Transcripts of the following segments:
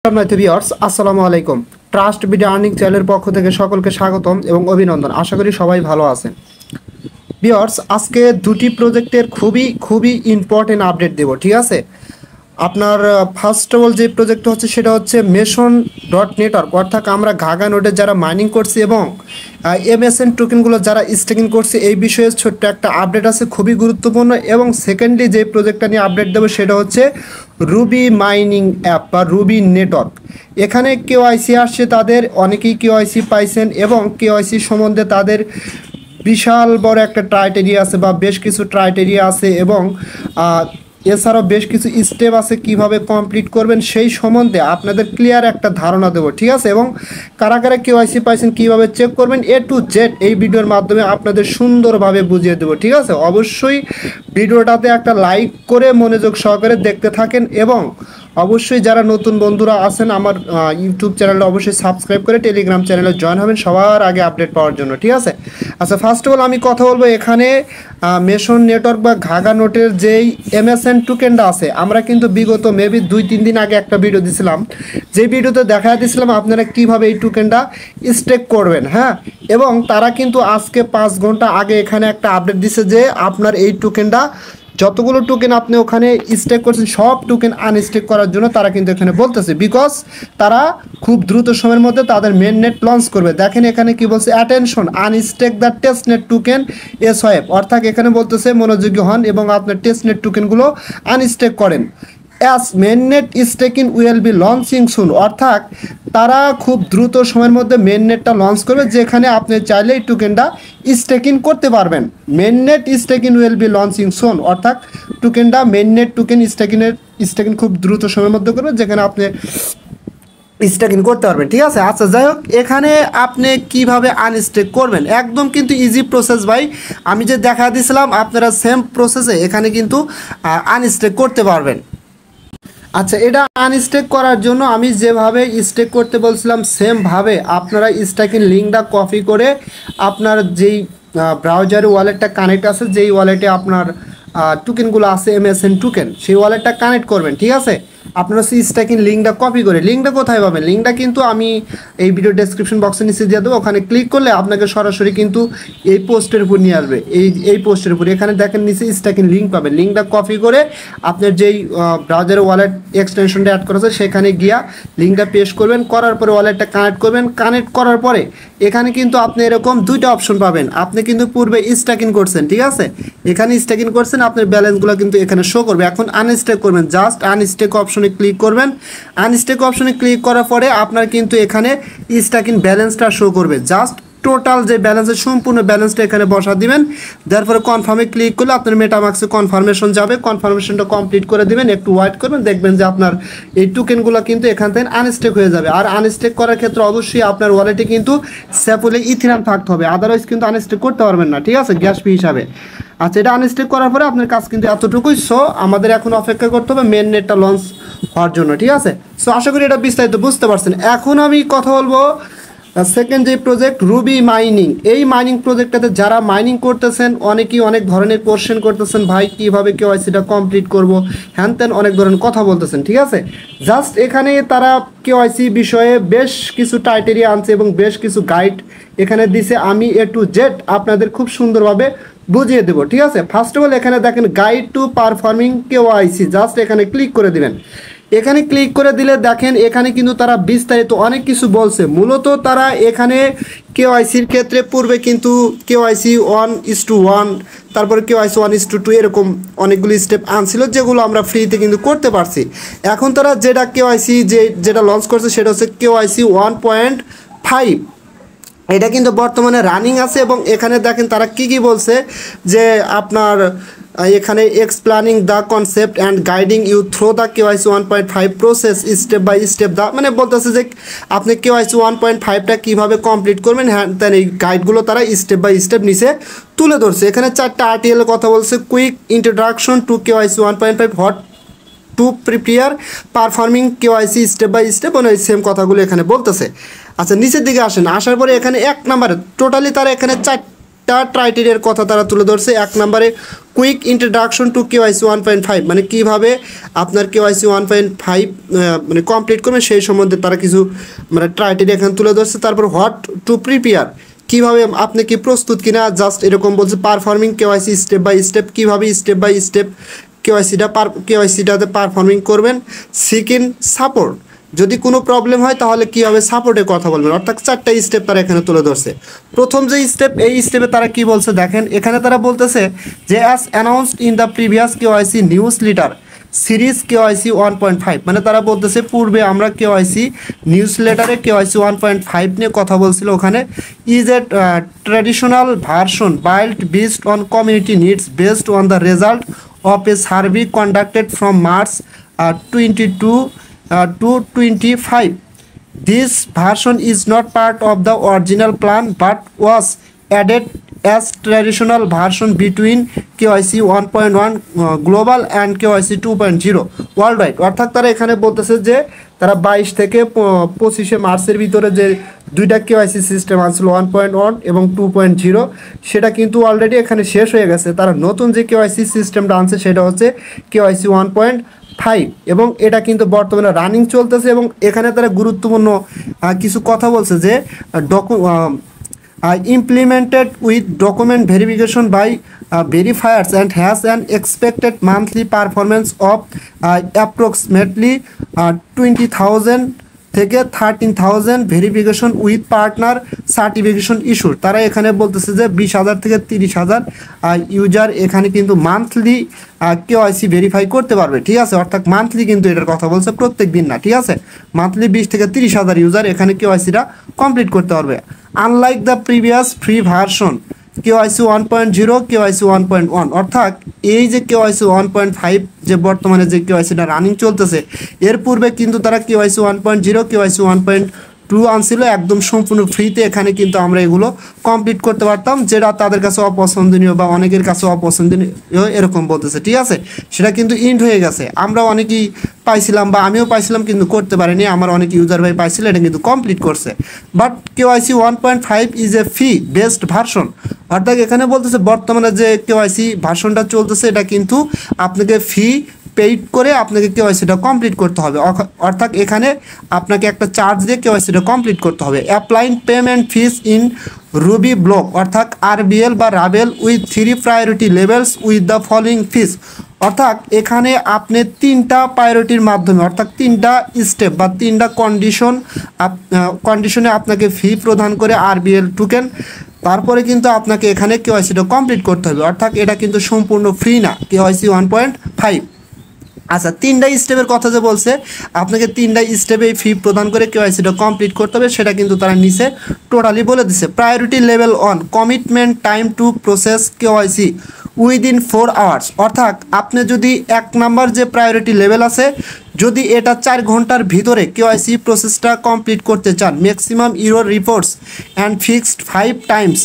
আসসালামু আলাইকুম। Trust BD earning চ্যানেলের পক্ষ থেকে সকলকে স্বাগতম এবং অভিনন্দন। আশা করি সবাই ভালো আছেন। ভিউয়ার্স, আজকে দুটি প্রজেক্টের খুবই ইম্পর্টেন্ট আপডেট দেব, ঠিক আছে? আপনার ফার্স্ট অফ অল যে প্রজেক্ট হচ্ছে সেটা হচ্ছে মেশন ডট নেটওয়ার্ক, অর্থাৎ আমরা ঘাঘা নোডে যারা মাইনিং করছি এবং এমএসএন টোকেনগুলো যারা স্টেকিং করছে এই বিষয়ে ছোট্ট একটা আপডেট আছে, খুবই গুরুত্বপূর্ণ। এবং সেকেন্ডলি যে প্রজেক্টটা নিয়ে আপডেট দেবো সেটা হচ্ছে রুবি মাইনিং অ্যাপ বা রুবি নেটওয়ার্ক। এখানে কেওআইসি আসছে, তাদের অনেকেই কেওআইসি পাইছেন এবং কেওআইসি সম্বন্ধে তাদের বিশাল বড় একটা ক্রাইটেরিয়া আছে বা বেশ কিছু ক্রাইটেরিয়া আছে এবং এছাড়াও বেশ কিছু স্টেপ আছে কিভাবে কমপ্লিট করবেন সেই সম্বন্ধে আপনাদের ক্লিয়ার একটা ধারণা দেবো, ঠিক আছে? এবং কারা কারা কেওআইসি পাইছেন কীভাবে চেক করবেন এ টু জেড এই ভিডিওর মাধ্যমে আপনাদের সুন্দরভাবে বুঝিয়ে দেবো, ঠিক আছে? অবশ্যই ভিডিওটাতে একটা লাইক করে মনোযোগ সহকারে দেখতে থাকেন এবং অবশ্যই যারা নতুন বন্ধুরা আছেন আমার ইউটিউব চ্যানেলে অবশ্যই সাবস্ক্রাইব করে টেলিগ্রাম চ্যানেলে জয়েন হবেন সবার আগে আপডেট পাওয়ার জন্য, ঠিক আছে? আচ্ছা, ফার্স্ট অফ অল আমি কথা বলবো এখানে মেশন নেটওয়ার্ক বা ঘাঘা নোটের যেই এমএসএন টোকেনটা আছে, আমরা কিন্তু বিগত মেবি 2-3 দিন আগে একটা ভিডিও দিছিলাম, যে ভিডিওতে দেখা দিয়েছিলাম আপনারা কিভাবে এই টোকেনটা স্টেক করবেন, হ্যাঁ? এবং তারা কিন্তু আজকে 5 ঘন্টা আগে এখানে একটা আপডেট দিছে যে আপনার এই টোকেনটা যতগুলো টোকেন আপনি ওখানে স্টেক করছেন সব টোকেন আনস্টেক করার জন্য তারা কিন্তু এখানে বলতেছে, বিকজ তারা খুব দ্রুত সময়ের মধ্যে তাদের মেন নেট লঞ্চ করবে। দেখেন এখানে কি বলছে, attention unstake the testnet token SOF, অর্থাৎ এখানে বলতেছে মনোযোগী হন এবং আপনার টেস্ট নেট টোকেনগুলো আনস্টেক করেন। As mainnet staking will be launching soon, অর্থাৎ তারা খুব দ্রুত সময়ের মধ্যে মেননেটটা লঞ্চ করবে যেখানে আপনি চাইলে এই টোকেনটা স্টেকিং করতে পারবেন। মেননেট staking will be launching soon, অর্থাৎ টোকেনটা মেননেট টোকেন স্টেকিং খুব দ্রুত সময়ের মধ্যে করবে যেখানে আপনি স্টেকিং করতে পারবেন, ঠিক আছে? আচ্ছা, যাই হোক, এখানে আপনি কিভাবে আনস্টেক করবেন একদম কিন্তু ইজি প্রসেস ভাই। আমি যে দেখা দিয়েছিলাম আপনারা সেম প্রসেসে এখানে কিন্তু আনস্টেক করতে পারবেন। আচ্ছা, এটা আনস্টেক করার জন্য আমি যেভাবে স্টেক করতে বলছিলাম সেমভাবে আপনারা স্টেকিং লিঙ্কটা কপি করে আপনার যেই ব্রাউজারে ওয়ালেটটা কানেক্ট আছে, যেই ওয়ালেটে আপনার টোকেনগুলো আছে এমএসএন টোকেন, সেই ওয়ালেটটা কানেক্ট করবেন, ঠিক আছে? আপনারা সেই স্টেকিং লিঙ্কটা কপি করে, লিঙ্কটা কোথায় পাবেন? লিঙ্কটা কিন্তু আমি এই ভিডিও ডেসক্রিপশন বক্সে নিচে দিয়ে দেবো, ওখানে ক্লিক করলে আপনাকে সরাসরি কিন্তু এই পোস্টের উপর নিয়ে আসবে, এই পোস্টের উপর। এখানে দেখেন নিচে স্টেকিং লিঙ্ক পাবেন, লিঙ্কটা কপি করে আপনার যেই ব্রাউজারে ওয়ালেট এক্সটেনশনটা অ্যাড করা আছে সেখানে গিয়া লিঙ্কটা পেস্ট করবেন, করার পরে ওয়ালেটটা কানেক্ট করবেন। কানেক্ট করার পরে এখানে কিন্তু আপনি এরকম দুইটা অপশন পাবেন। আপনি কিন্তু পূর্বে স্টেকিং করছেন, ঠিক আছে? এখানে স্টেকিং করছেন, আপনার ব্যালেন্সগুলো কিন্তু এখানে শো করবে। এখন আনস্টেক করবেন, জাস্ট আনস্টেক অপশনে ক্লিক করবেন। আনস্টেক অপশনে ক্লিক করার পরে আপনার কিন্তু এখানে স্টেকিং ব্যালেন্সটা শো করবে। জাস্ট টোটাল যে ব্যালেন্সের সম্পূর্ণ ব্যালেন্সটা এখানে বসা দিবেন, তারপরে কনফার্মে ক্লিক করলে আপনার মেটামাক্সে কনফার্মেশন যাবে, কনফার্মেশনটা কমপ্লিট করে দিবেন, একটু ওয়েট করবেন, দেখবেন যে আপনার এই টোকেনগুলো কিন্তু এখান থেকে আনস্টেক হয়ে যাবে। আর আনস্টেক করার ক্ষেত্রে অবশ্যই আপনার ওয়ালেটে কিন্তু স্যাপলে ইথিরাম থাকতে হবে, আদারওয়াইজ কিন্তু আনস্টেক করতে পারবেন না, ঠিক আছে? গ্যাস ফি হিসাবে। আচ্ছা, এটা আনস্টেক করার পরে আপনার কাজ কিন্তু এতটুকুই। সো আমাদের এখন অপেক্ষা করতে হবে মেন নেটটা লঞ্চ হওয়ার জন্য, ঠিক আছে? সো আশা করি এটা বিস্তারিত বুঝতে পারছেন। এখন আমি কথা বলবো সেকেন্ড যে প্রজেক্ট রুবি মাইনিং। এই মাইনিং প্রজেক্টটাতে যারা মাইনিং করতেছেন অনেকেই অনেক ধরনের কোশ্চেন করতেছেন, ভাই কীভাবে কেওআইসিটা কমপ্লিট করবো, হ্যান ত্যান অনেক ধরনের কথা বলতেছেন, ঠিক আছে? জাস্ট এখানে তারা কেওআইসি বিষয়ে বেশ কিছু ক্রাইটেরিয়া আনছে এবং বেশ কিছু গাইড এখানে দিছে, আমি এ টু জেড আপনাদের খুব সুন্দরভাবে বুঝিয়ে দেবো, ঠিক আছে? ফার্স্ট অফ অল এখানে দেখেন guide to performing KYC, just এখানে ক্লিক করে দিবেন। এখানে ক্লিক করে দিলে দেখেন এখানে কিন্তু তারা বিস্তারিত অনেক কিছু বলছে। মূলত তারা এখানে কেওআইসির ক্ষেত্রে পূর্বে কিন্তু কেওআইসি 1:1, তারপরে কেওআইসি 1:2 এরকম অনেকগুলি স্টেপ আনছিল যেগুলো আমরা ফ্রিতে কিন্তু করতে পারছি। এখন তারা যেটা কেওআইসি যেটা লঞ্চ করছে সেটা হচ্ছে কেওআইসি 1.5। এটা কিন্তু বর্তমানে রানিং আছে এবং এখানে দেখেন তারা কি বলছে যে আপনার এখানে explaining the concept and guiding you through the KYC 1.5 process step by step দা, মানে বলতেছে যে আপনি কেওআইসি 1.5টা কীভাবে কমপ্লিট করবেন, হ্যাঁ তাই এই গাইডগুলো তারা স্টেপ বাই স্টেপ নিচে তুলে ধরছে। এখানে 4টা আর্টিকেলের কথা বলছে, quick introduction to KYC 1.5, what to prepare, performing KYC step by step, মানে সেম কথাগুলো এখানে বলতেছে। আচ্ছা, নিচের দিকে আসেন, আসার পরে এখানে 1 নাম্বার টোটালি তারা এখানে 4 চারটা ক্রাইটেরিয়ার কথা তারা তুলে ধরছে। এক নম্বরে কুইক ইন্ট্রোডাকশন টু কেওয়াইসি 1.5, মানে কীভাবে আপনার কেওয়াইসি 1.5 মানে কমপ্লিট করবেন সেই সম্বন্ধে তারা কিছু মানে ক্রাইটেরিয়া এখানে তুলে ধরছে। তারপর হোয়াট টু প্রিপেয়ার, কীভাবে আপনি কি প্রস্তুত কিনা, জাস্ট এরকম বলছে। Performing KYC step by step, কীভাবে স্টেপ বাই স্টেপ কেওয়াইসিটাতে পারফর্মিং করবেন। সিকিং সাপোর্ট, যদি কোনো প্রবলেম হয় তাহলে কীভাবে সাপোর্টে কথা বলবেন, অর্থাৎ চারটা স্টেপ তারা এখানে তুলে ধরছে। প্রথম যে স্টেপ, এই স্টেপে তারা কি বলছে দেখেন, এখানে তারা বলতেছে যে as announced in the previous KYC news letter series KYC 1.5, মানে তারা বলতেছে পূর্বে আমরা কেওয়াইসি নিউজ লেটারে কেওয়াইসি 1.5 নিয়ে কথা বলছিল, ওখানে is a traditional version built based on community needs based on the result of a survey conducted from March 22 to 25. This version is not part of the original plan but was added as traditional version between KYC 1.1 global and KYC 2.0 worldwide। অর্থাৎ তারা এখানে বলতেছে যে তারা 22 থেকে 25 মার্চের ভিতরে যে দুইটা কেওয়াইসি সিস্টেম আসছিল 1.1 এবং 2.0, সেটা কিন্তু অলরেডি এখানে শেষ হয়ে গেছে। তারা নতুন যে কেওয়াইসি সিস্টেমটা আনছে সেটা হচ্ছে কেওয়াইসি 1.5 এবং এটা কিন্তু বর্তমানে রানিং চলতেছে। এবং এখানে তারা গুরুত্বপূর্ণ কিছু কথা বলছে যে implemented with document verification by verifiers and has an expected monthly performance of approximately 20,000 থেকে 13,000 ভেরিফিকেশন উইথ পার্টনার সার্টিফিকেশন ইস্যুর। তারা এখানে বলতেছে যে 20,000 থেকে 30,000 ইউজার এখানে কিন্তু মান্থলি কেওয়াইসি ভেরিফাই করতে পারবে, ঠিক আছে। অর্থাৎ মান্থলি কিন্তু এটার কথা বলছে, প্রত্যেক দিন না, ঠিক আছে। মান্থলি 20 থেকে 30,000 ইউজার এখানে কেওয়াইসিটা কমপ্লিট করতে পারবে। Unlike the previous free version KYC 1.0 KYC 1.1, অর্থাৎ এই যে কেওয়াইসি 1.5 যে বর্তমানে যে কেওয়াইসিটা রানিং চলতেছে, এর পূর্বে কিন্তু তারা কেওয়াইসি 1.0 কেওয়াইসি 1.2 আনছিল একদম সম্পূর্ণ ফ্রিতে। এখানে কিন্তু আমরা এগুলো কমপ্লিট করতে পারতাম, যেটা তাদের কাছে অপছন্দনীয় বা অনেকের কাছে অপছন্দনীয় এরকম বলতেছে, ঠিক আছে। সেটা কিন্তু ইন্ড হয়ে গেছে, আমরা অনেকেই পাইছিলাম বা আমিও পাইছিলাম কিন্তু করতে পারিনি, আমার অনেক ইউজার ভাই পাইছিল, এটা কিন্তু কমপ্লিট করছে। But KYC 1.5 is a fee based version, অর্থাৎ এখানে বলতেছে বর্তমানে যে কেওয়াইসি ভার্সনটা চলতেছে এটা কিন্তু আপনাকে ফি পেইড করে আপনাকে কেওয়াইসিটা কমপ্লিট করতে হবে। অর্থাৎ এখানে আপনাকে একটা চার্জ দিয়ে কেওয়াইসিটা কমপ্লিট করতে হবে। Applying payment fees in ruby block, অর্থাৎ আরবিএল বা রাবেল with 3 priority levels with the following fees, অর্থাৎ এখানে আপনি 3টা প্রায়োরিটির মাধ্যমে অর্থাৎ 3টা স্টেপ বা 3টা কন্ডিশনে আপনাকে ফি প্রদান করে আরবিএল টোকেন, তারপরে কিন্তু আপনাকে এখানে কেওয়াইসিটা কমপ্লিট করতে হবে। অর্থাৎ এটা কিন্তু সম্পূর্ণ ফ্রি না কেওয়াইসি 1.5। আচ্ছা, 3টা স্টেপের কথা যে বলছে আপনাকে 3টা স্টেপে ফি প্রদান করে কেওয়াইসিটা কমপ্লিট করতে হবে, সেটা কিন্তু তারা নিচে টোটালি বলে দিছে। Priority level 1 commitment time to process KYC within 4 hours, অর্থাৎ আপনি যদি 1 নাম্বার যে প্রায়োরিটি লেভেল আছে যদি এটা 4 ঘন্টার ভিতরে কেওয়াইসি প্রসেসটা কমপ্লিট করতে চান, maximum error reports and fixed 5 Times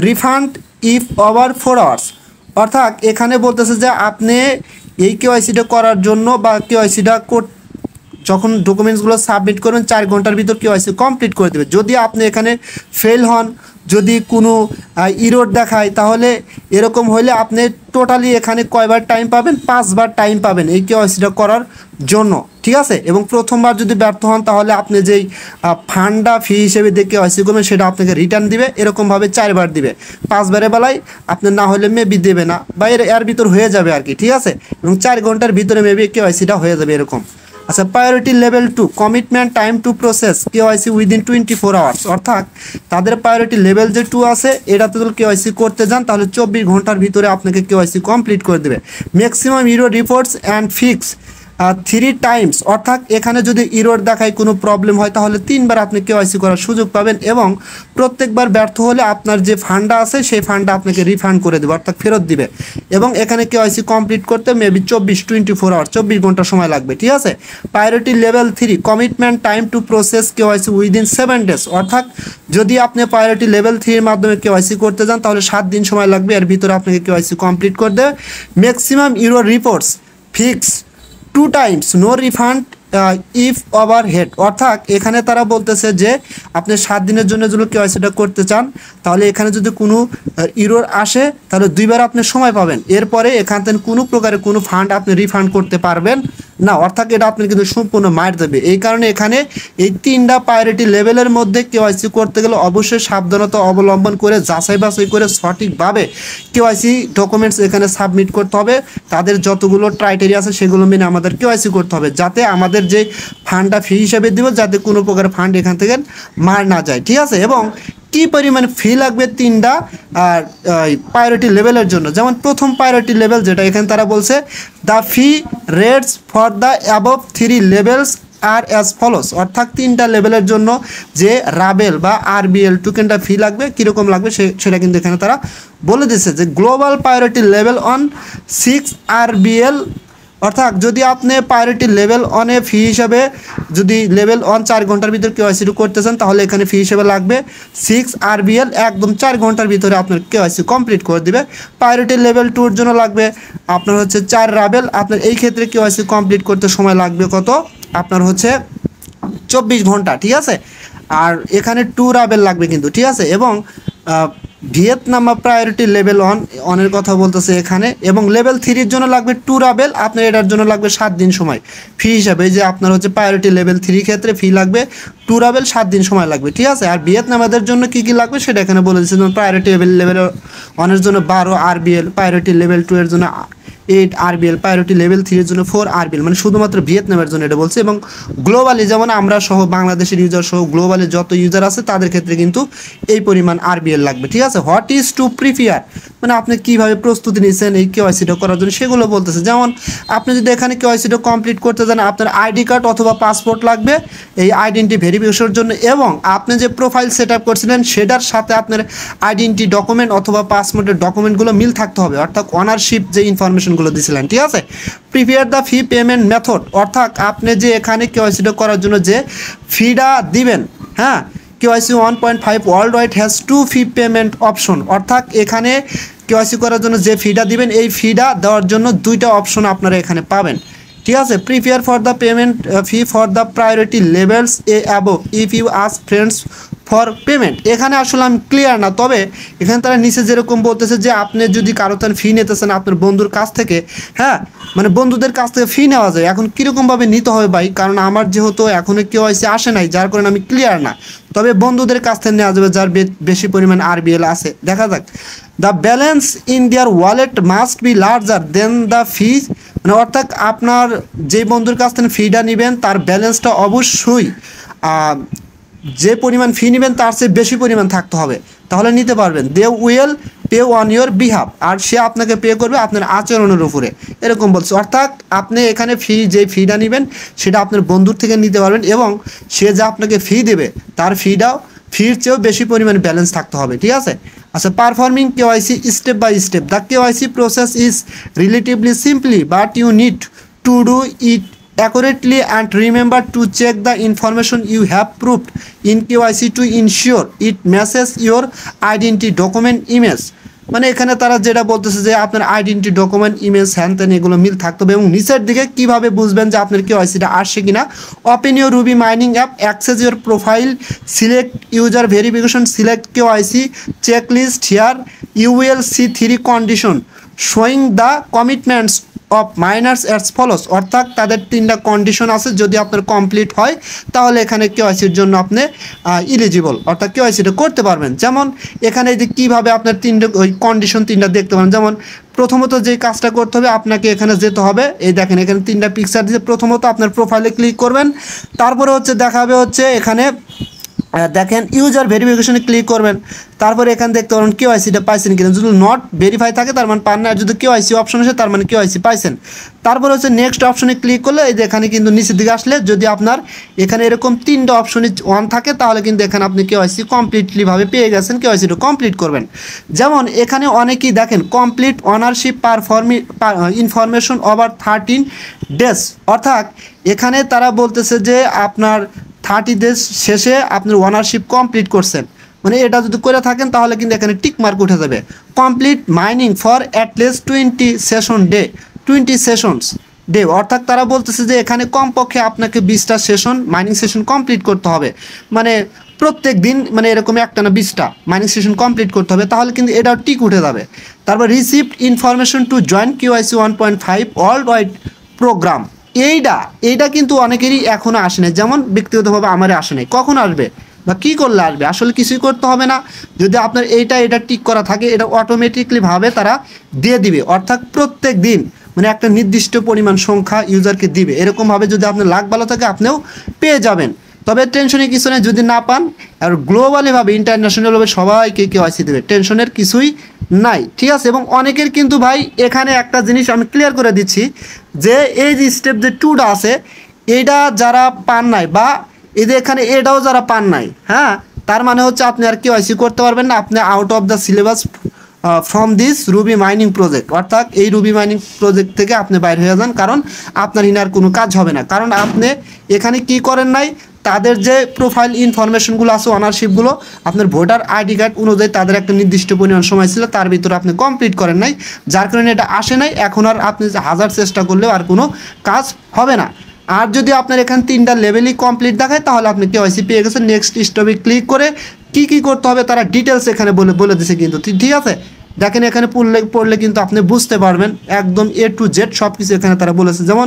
refund if over 4 hours. অর্থাৎ এখানে বলতেছে যে আপনি এই কেওয়াইসিটা করার জন্য বা কেওয়াইসিটা যখন ডকুমেন্টসগুলো সাবমিট করবেন 4 ঘন্টার ভিতর কেওয়াইসি কমপ্লিট করে দেবে। যদি আপনি এখানে ফেল হন, যদি কোনো ইরর দেখায়, তাহলে এরকম হলে আপনি টোটালি এখানে কয়বার টাইম পাবেন? 5 বার টাইম পাবেন এই কেওয়াইসিটা করার জন্য, ঠিক আছে। এবং প্রথমবার যদি ব্যর্থ হন তাহলে আপনি যেই ফান্ডা ফি হিসেবে দিয়ে কেওয়াইসি করবেন সেটা আপনাকে রিটার্ন দিবে, এরকমভাবে 4 বার দিবে। 5 বারের বেলায় আপনি না হলে মেবি দেবে না বা এর ভিতর হয়ে যাবে আর কি, ঠিক আছে। এবং 4 ঘন্টার ভিতরে মেবি কেওয়াইসিটা হয়ে যাবে এরকম। আচ্ছা, priority level 2 commitment time to process KYC within 24 hours, অর্থাৎ তাদের প্রায়োরিটি লেভেল যে 2 আছে এটাতে যদি কেওয়াইসি করতে যান তাহলে 24 ঘন্টার ভিতরে আপনাকে কেওয়াইসি কমপ্লিট করে দেবে। Maximum error reports and fix 3 Times, অর্থাৎ এখানে যদি ইরর দেখায় কোনো প্রবলেম হয় তাহলে 3 বার আপনি কেওয়াইসি করার সুযোগ পাবেন এবং প্রত্যেকবার ব্যর্থ হলে আপনার যে ফান্ডটা আছে সেই ফান্ডটা আপনাকে রিফান্ড করে দেবে, অর্থাৎ ফেরত দিবে। এবং এখানে কেওয়াইসি কমপ্লিট করতে মেবি 24 আওয়ার 24 ঘন্টা সময় লাগবে, ঠিক আছে। Priority level 3 commitment time to process KYC within 7 days, অর্থাৎ যদি আপনি প্রায়োরিটি লেভেল 3 এর মাধ্যমে কেওয়াইসি করতে যান তাহলে 7 দিন সময় লাগবে, এর ভিতরে আপনাকে কেওয়াইসি কমপ্লিট করে দেবে। Maximum error reports fix 2 times no refund if over head, অর্থাৎ এখানে তারা বলতেছে যে আপনি 7 দিনের জন্য যদি কেওয়াইসিটা করতে চান তাহলে এখানে যদি কোনো ইরোর আসে তাহলে 2বার আপনি সময় পাবেন, এরপরে এখান থেকে কোনো প্রকারের কোনো ফান্ড আপনি রিফান্ড করতে পারবেন না, অর্থাৎ এটা আপনি কিন্তু সম্পূর্ণ মার দেবে। এই কারণে এখানে এই 3টা প্রায়োরিটি লেভেলের মধ্যে কেওয়াইসি করতে গেলে অবশ্যই সাবধানতা অবলম্বন করে যাচাই বাছাই করে সঠিকভাবে কেওয়াইসি ডকুমেন্টস এখানে সাবমিট করতে হবে। তাদের যতগুলো ক্রাইটেরিয়া আছে সেগুলো মেনে আমাদের কেওয়াইসি করতে হবে, যাতে আমাদের যে ফান্ডটা ফি হিসাবে দিব যাতে কোনো প্রকার ফান্ড এখান থেকে মার না যায়, ঠিক আছে। এবং কি পরিমাণ ফি লাগবে 3টা প্রায়োরিটি লেভেলের জন্য, যেমন প্রথম প্রায়োরিটি লেভেল যেটা এখানে তারা বলছে the fee rates for the above 3 levels are as follows, অর্থাৎ 3টা লেভেলের জন্য যে রাবেল বা আরবিএল টোকেনটা ফি লাগবে কীরকম লাগবে সেটা কিন্তু এখানে তারা বলে দিচ্ছে যে global priority level on 6 RBL, অর্থাৎ যদি আপনি প্রায়োরিটি লেভেল অনে ফি হিসাবে যদি লেভেল 1 4 ঘন্টার ভিতরে কেওয়াইসি করতে চান তাহলে এখানে ফি হিসেবে লাগবে 6 আরবিএল, একদম 4 ঘন্টার ভিতরে আপনার কেওয়াইসি কমপ্লিট করে দিবে। প্রায়োরিটি লেভেল 2 জন্য লাগবে আপনার হচ্ছে 4 রাবেল, আপনার এই ক্ষেত্রে কেওয়াইসি কমপ্লিট করতে সময় লাগবে কত, আপনার হচ্ছে 24 ঘন্টা, ঠিক আছে। আর এখানে 2 রাবেল লাগবে কিন্তু, ঠিক আছে। এবং ভিয়েতনাম প্রায়োরিটি লেভেল অনের কথা বলতেছে এখানে, এবং লেভেল 3-এর জন্য লাগবে 2 রাবেল, আপনার এটার জন্য লাগবে 7 দিন সময় ফি হিসাবে, যে আপনার হচ্ছে প্রায়োরিটি লেভেল 3 ক্ষেত্রে ফি লাগবে 2 রাবেল, 7 দিন সময় লাগবে, ঠিক আছে। আর ভিয়েতনামাদের জন্য কী কী লাগবে সেটা এখানে বলে দিচ্ছে, যেমন প্রায়োরিটি লেভেল 1-এর জন্য 12 আরবিএল, প্রায়োরিটি লেভেল 2-এর জন্য 8 আরবিএল, প্রায়োরিটি লেভেল 3-এর জন্য 4 আরবিএল, মানে শুধুমাত্র ভিয়েতনামের জন্য এটা বলছে। এবং গ্লোবালি যেমন আমরা সহ বাংলাদেশের ইউজার সহ গ্লোবালি যত ইউজার আছে তাদের ক্ষেত্রে কিন্তু এই পরিমাণ আরবিএল লাগবে, ঠিক আছে। হোয়াট ইজ টু প্রিপেয়ার, মানে আপনি কীভাবে প্রস্তুতি নিয়েছেন এই কেওয়াইসিটা করার জন্য সেগুলো বলতেছে। যেমন আপনি যদি এখানে কেওয়াইসিটা কমপ্লিট করতে চান আপনার আইডি কার্ড অথবা পাসপোর্ট লাগবে এই আইডেন্টি ভেরিফিকেশনের জন্য, এবং আপনি যে প্রোফাইল সেট আপ করছিলেন সেটার সাথে আপনার আইডেন্টি ডকুমেন্ট অথবা পাসপোর্টের ডকুমেন্টগুলো মিল থাকতে হবে, অর্থাৎ অনারশিপ যে ইনফরমেশনগুলো দিয়েছিলেন, ঠিক আছে। Prepare the fee payment method, অর্থাৎ আপনি যে এখানে কেওয়াইসিটা করার জন্য যে ফিটা দিবেন, হ্যাঁ, KYC 1.5 world wide has 2 fee payment option, অর্থাৎ এখানে কেওয়াইসি করার জন্য যে ফিটা দিবেন এই ফিটা দেওয়ার জন্য 2টা অপশন আপনারা এখানে পাবেন, ঠিক আছে। Prepare for the payment fee for the priority levels এ above if you ask friends for payment, এখানে আসলে আমি ক্লিয়ার না, তবে এখানে তারা নিচে যেরকম বলতেছে যে আপনি যদি কারো তার ফি নিতেছেন আপনার বন্ধুর কাছ থেকে, হ্যাঁ, মানে বন্ধুদের কাছ থেকে ফি নেওয়া যায়, এখন কীরকমভাবে নিতে হবে ভাই, কারণ আমার যেহেতু এখনও কেওয়াইসি আসে নাই যার কারণে আমি ক্লিয়ার না, তবে বন্ধুদের কাছ থেকে নেওয়া যাবে যার বেশি পরিমাণ আরবিএল আছে। দেখা যাক, the balance in their wallet must be larger than the fees, মানে অর্থাৎ আপনার যে বন্ধুর কাছ থেকে ফিটা নেবেন তার ব্যালেন্সটা অবশ্যই যে পরিমাণ ফি নেবেন তার চেয়ে বেশি পরিমাণ থাকতে হবে, তাহলে নিতে পারবেন। They will pay on your behalf, আর সে আপনাকে পে করবে আপনার আচরণের উপরে, এরকম বলছে। অর্থাৎ আপনি এখানে যে ফিটা নেবেন সেটা আপনার বন্ধুর থেকে নিতে পারবেন, এবং সে যা আপনাকে ফি দেবে তার ফির চেয়েও বেশি পরিমাণ ব্যালেন্স থাকতে হবে, ঠিক আছে। আচ্ছা, performing KYC step by step, the KYC process is relatively simply but you need to do it accurately and remember to check the information you have proved in KYC to ensure it matches your identity document image, মানে এখানে তারা যেটা বলতেছে যে আপনার identity document image হ্যান ত্যান এগুলো মিল থাকতে হবে। এবং নিচের দিকে কীভাবে বুঝবেন যে আপনার কেওয়াইসিটা আসছে কিনা, open your Ruby mining app, access your profile, select user verification, select KYC checklist, here you will see 3 condition showing the commitments of miners as follows, অর্থাৎ তাদের 3টা কন্ডিশন আছে, যদি আপনার কমপ্লিট হয় তাহলে এখানে কেওয়াইসির জন্য আপনি ইলিজিবল, অর্থাৎ কেওয়াইসিটা করতে পারবেন। যেমন এখানে যে কীভাবে আপনার 3টা ওই কন্ডিশন 3টা দেখতে পারেন, যেমন প্রথমত যে কাজটা করতে হবে আপনাকে এখানে যেতে হবে, এই দেখেন এখানে 3টা পিকচার দিয়েছে, প্রথমত আপনার প্রোফাইলে ক্লিক করবেন, তারপরে হচ্ছে দেখাবে হচ্ছে এখানে দেখেন ইউজার ভেরিফিকেশনে ক্লিক করবেন, তারপরে এখানে দেখতে পারেন কেওয়াইসিটা পাইছেন কিনা, যদি নট ভেরিফাই থাকে তার মানে পান না, আর যদি কেওয়াইসি অপশন আসে তার মানে কেওয়াইসি পাইছেন। তারপরে হচ্ছে নেক্সট অপশনে ক্লিক করলে এই যে এখানে কিন্তু নিচের দিকে আসলে যদি আপনার এখানে এরকম 3টা অপশনে অন থাকে তাহলে কিন্তু এখানে আপনি কেওয়াইসি কমপ্লিটলিভাবে পেয়ে গেছেন, কেওয়াইসিটা কমপ্লিট করবেন। যেমন এখানে অনেকেই দেখেন complete ownership information over 13 days, অর্থাৎ এখানে তারা বলতেছে যে আপনার 30 ডেজ শেষে আপনার ওনারশিপ কমপ্লিট করছেন, মানে এটা যদি করে থাকেন তাহলে কিন্তু এখানে টিক মার্ক উঠে যাবে। Complete mining for at least 20 session day, 20 sessions, day, অর্থাৎ তারা বলতেছে যে এখানে কমপক্ষে আপনাকে 20টা সেশন মাইনিং সেশন কমপ্লিট করতে হবে, মানে প্রত্যেক দিন মানে এরকম একটা না 20টা মাইনিং সেশন কমপ্লিট করতে হবে, তাহলে কিন্তু এটাও টিক উঠে যাবে। তারপর received information to join KYC 1.5 worldwide program, এইটা কিন্তু অনেকেরই এখনও আসে নাই, যেমন ব্যক্তিগতভাবে আমারই আসে নাই। কখন আসবে বা কী করলে আসবে? আসলে কিছুই করতে হবে না, যদি আপনার এটা টিক করা থাকে এটা অটোমেটিকলিভাবে তারা দিয়ে দিবে, অর্থাৎ প্রত্যেক দিন মানে একটা নির্দিষ্ট পরিমাণ সংখ্যা ইউজারকে দিবে, এরকমভাবে যদি আপনার লাক ভালো থাকে আপনিও পেয়ে যাবেন। তবে টেনশনের কিছু নেই, যদি না পান আর গ্লোবালিভাবে ইন্টারন্যাশনালভাবে সবাইকে KYC দেবে, টেনশনের কিছুই নাই, ঠিক আছে। এবং অনেকের কিন্তু ভাই এখানে একটা জিনিস আমি ক্লিয়ার করে দিচ্ছি যে এই যে স্টেপ যে 2টা আছে এইটা যারা পান নাই বা এই যে এখানে এটাও যারা পান নাই, হ্যাঁ, তার মানে হচ্ছে আপনি আর KYC করতে পারবেন না, আপনি out of the syllabus from this Ruby mining project, অর্থাৎ এই রুবি মাইনিং প্রজেক্ট থেকে আপনি বাইর হয়ে যান, কারণ আপনার ইনার কোনো কাজ হবে না, কারণ আপনি এখানে কি করেন নাই, তাদের যে প্রোফাইল ইনফরমেশনগুলো আছে অনারশিপগুলো আপনার ভোটার আইডি কার্ড অনুযায়ী তাদের একটা নির্দিষ্ট পরিমাণ সময় ছিল, তার ভিতরে আপনি কমপ্লিট করেন নাই, যার কারণে এটা আসে নাই। এখন আর আপনি হাজার চেষ্টা করলেও আর কোনো কাজ হবে না। আর যদি আপনার এখানে 3টা লেভেলই কমপ্লিট দেখায় তাহলে আপনি KYC পেয়ে গেছেন। নেক্সট স্টপে ক্লিক করে কি করতে হবে তারা ডিটেলস এখানে বলে দিছে কিন্তু, ঠিক আছে। দেখেন এখানে পড়লে কিন্তু আপনি বুঝতে পারবেন একদম A to Z সব কিছু এখানে তারা বলেছে, যেমন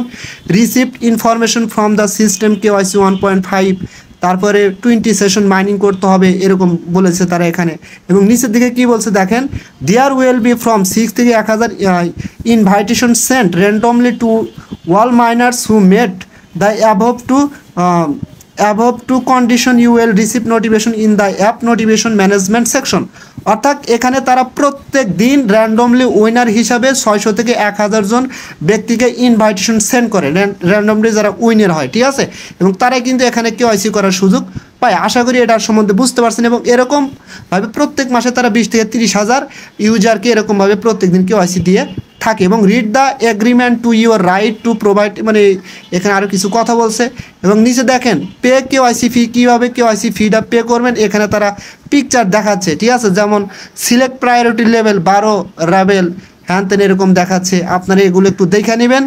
received information from the system KYC 1.5, তারপরে 20 সেশন মাইনিং করতে হবে এরকম বলেছে তারা এখানে। এবং নিচের দিকে কি বলছে দেখেন, দেয়ার উইল বি ফ্রম 6 থেকে 1000 invitation sent randomly to all miners who met the above to condition you will receive notification in the app notification management section, অর্থাৎ এখানে তারা প্রত্যেক দিন র্যান্ডমলি উইনার হিসাবে 600 থেকে 1000 জন ব্যক্তিকে ইনভাইটেশন সেন্ড করে, র্যান্ডমলি যারা উইনার হয়, ঠিক আছে। এবং তারাই কিন্তু এখানে KYC করার সুযোগ পায়। আশা করি এটার সম্বন্ধে বুঝতে পারছেন। এবং এরকমভাবে প্রত্যেক মাসে তারা 20 থেকে 30,000 ইউজারকে এরকমভাবে প্রত্যেক দিন KYC দিয়ে থাকে। এবং read the agreement to your right to provide, মানে এখানে আরও কিছু কথা বলছে। এবং নিচে দেখেন পে KYC ফি, কীভাবে KYC ফিটা পে করবেন এখানে তারা পিকচার দেখাচ্ছে, ঠিক আছে। যেমন সিলেক্ট প্রায়োরিটি লেভেল 12 রাবেল হ্যান তেন এরকম দেখাচ্ছে, আপনারা এগুলো একটু দেখে নেবেন।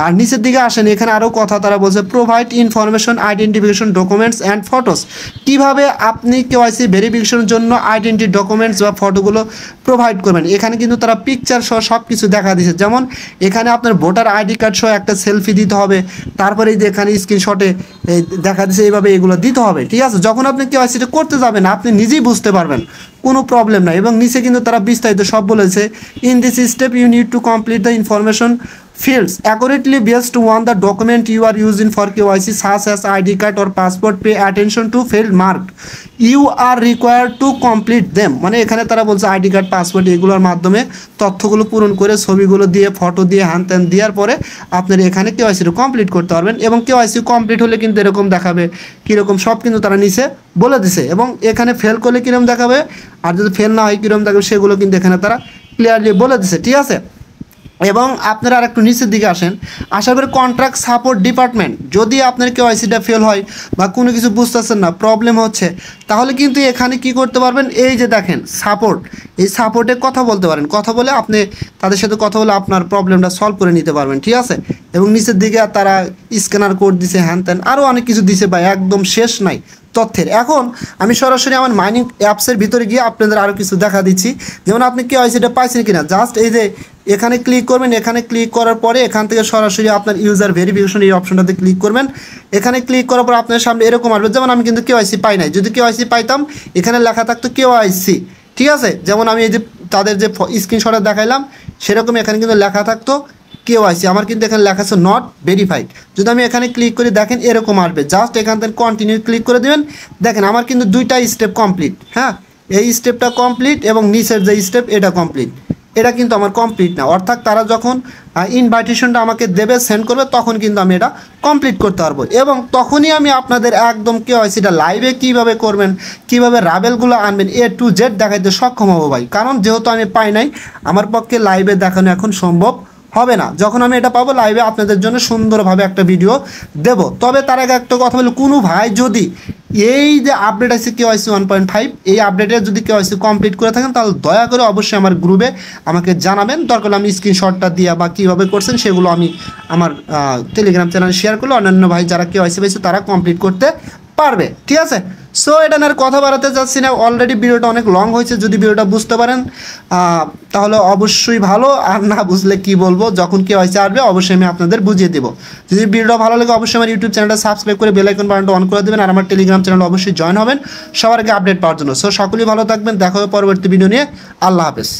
আর নিচের দিকে আসেন, এখানে আরও কথা তারা বলছে provide information identification documents and photos, কীভাবে আপনি KYC ভেরিফিকেশনের জন্য আইডেন্টি ডকুমেন্টস বা ফটোগুলো প্রোভাইড করবেন। এখানে কিন্তু তারা পিকচার সহ সব কিছু দেখা দিয়েছে, যেমন এখানে আপনার ভোটার আইডি কার্ড সহ একটা সেলফি দিতে হবে, তারপরে এই যে এখানে স্ক্রিনশটে দেখা দিয়েছে এইভাবে এগুলো দিতে হবে, ঠিক আছে। যখন আপনি KYCটা করতে যাবেন আপনি নিজেই বুঝতে পারবেন, কোনো প্রবলেম নাই। এবং নিচে কিন্তু তারা বিস্তারিত সব বলেছে, in this step you need to complete the information fields accurately based on the document you are using for KYC such as ID card or passport. Pay attention to field marked, you are required to complete them, মানে এখানে তারা বলছে ID card passport এগুলোর মাধ্যমে তথ্যগুলো পূরণ করে ছবিগুলো দিয়ে ফটো দিয়ে হ্যান ত্যান দেওয়ার পরে আপনার এখানে KYCটা কমপ্লিট করতে পারবেন। এবং KYC কমপ্লিট হলে কিন্তু এরকম দেখাবে কীরকম, সব কিন্তু তারা নিচে বলে দিছে। এবং এখানে ফেল করলে কীরকম দেখাবে আর যদি ফেল না হয় কীরকম দেখাবে সেগুলো কিন্তু এখানে তারা ক্লিয়ারলি বলে দিছে, ঠিক আছে। এবং আপনারা আর একটু নিচের দিকে আসেন, আশা করি কন্ট্রাক্ট সাপোর্ট ডিপার্টমেন্ট, যদি আপনার KYCটা ফেল হয় বা কোনো কিছু বুঝতেছেন না প্রবলেম হচ্ছে, তাহলে কিন্তু এখানে কি করতে পারবেন, এই যে দেখেন সাপোর্ট, এই সাপোর্টে কথা বলতে পারেন, কথা বলে আপনি তাদের সাথে কথা বলে আপনার প্রবলেমটা সলভ করে নিতে পারবেন, ঠিক আছে। এবং নিচের দিকে তারা স্ক্যানার কোড দিছে হ্যান ত্যান আরও অনেক কিছু দিছে ভাই, একদম শেষ নাই তথ্যের। এখন আমি সরাসরি আমার মাইনিং অ্যাপসের ভিতরে গিয়ে আপনাদের আরও কিছু দেখা দিচ্ছি, যেমন আপনি KYCটা পাইছেন কিনা। জাস্ট এই যে এখানে ক্লিক করবেন, এখানে ক্লিক করার পরে এখান থেকে সরাসরি আপনার ইউজার ভেরিফিকেশন এই অপশনটাতে ক্লিক করবেন। এখানে ক্লিক করার পর আপনার সামনে এরকম আসবে, যেমন আমি কিন্তু KYC পাই নাই, যদি KYC পাইতাম এখানে লেখা থাকতো KYC, ঠিক আছে। যেমন আমি এই যে তাদের যে স্ক্রিনশটে দেখাইলাম সেরকম এখানে কিন্তু লেখা থাকতো KYC, আমার কিন্তু এখানে লেখা আছে নট ভেরিফাইড। যদি আমি এখানে ক্লিক করি দেখেন এরকম আসবে, জাস্ট এখান থেকে কন্টিনিউ ক্লিক করে দেবেন। দেখেন আমার কিন্তু 2টা স্টেপ কমপ্লিট, হ্যাঁ, এই স্টেপটা কমপ্লিট এবং নিচের যে স্টেপ এটা কমপ্লিট, এটা কিন্তু আমার কমপ্লিট না। অর্থাৎ তারা যখন ইনভাইটেশনটা আমাকে দেবে সেন্ড করবে তখন কিন্তু আমি এটা কমপ্লিট করতে পারবো। এবং তখনই আমি আপনাদের একদম KYCটা লাইভে কীভাবে করবেন, কীভাবে রাবেলগুলো আনবেন A to Z দেখাইতে সক্ষম হবো ভাই, কারণ যেহেতু আমি পাই নাই আমার পক্ষে লাইভে দেখানো এখন সম্ভব হবে না। যখন আমি এটা পাবো লাইভে আপনাদের জন্য সুন্দরভাবে একটা ভিডিও দেব। তবে তার আগে একটা কথা বলি, কোনো ভাই যদি এই যে আপডেট আছে KYC 1.5 এই আপডেটের যদি KYC কমপ্লিট করে থাকেন তাহলে দয়া করে অবশ্যই আমার গ্রুপে আমাকে জানাবেন। দরকার হলে আমি স্ক্রিনশটটা দিয়া বা কীভাবে করছেন সেগুলো আমি আমার টেলিগ্রাম চ্যানেলে শেয়ার করলে অন্যান্য ভাই যারা KYC পাইছে তারা কমপ্লিট করতে পারবে। ঠিক আছে, সো এটা নিয়ে আর কথা বাড়াতে চাচ্ছি না, অলরেডি ভিডিওটা অনেক লং হয়েছে। যদি ভিডিওটা বুঝতে পারেন তাহলে অবশ্যই ভালো, আর না বুঝলে কি বলবো, যখন KYC আসবে অবশ্যই আমি আপনাদের বুঝিয়ে দেবো। যদি ভিডিওটা ভালো লাগে অবশ্যই আমার ইউটিউব চ্যানেলটা সাবস্ক্রাইব করে বেল আইকন বাটনটা অন করে দেবেন, আর আমার টেলিগ্রাম চ্যানেলে অবশ্যই জয়েন হবেন সবার আগে আপডেট পাওয়ার জন্য। সো সকলেই ভালো থাকবেন, দেখা হবে পরবর্তী ভিডিও নিয়ে। আল্লাহ হাফেজ।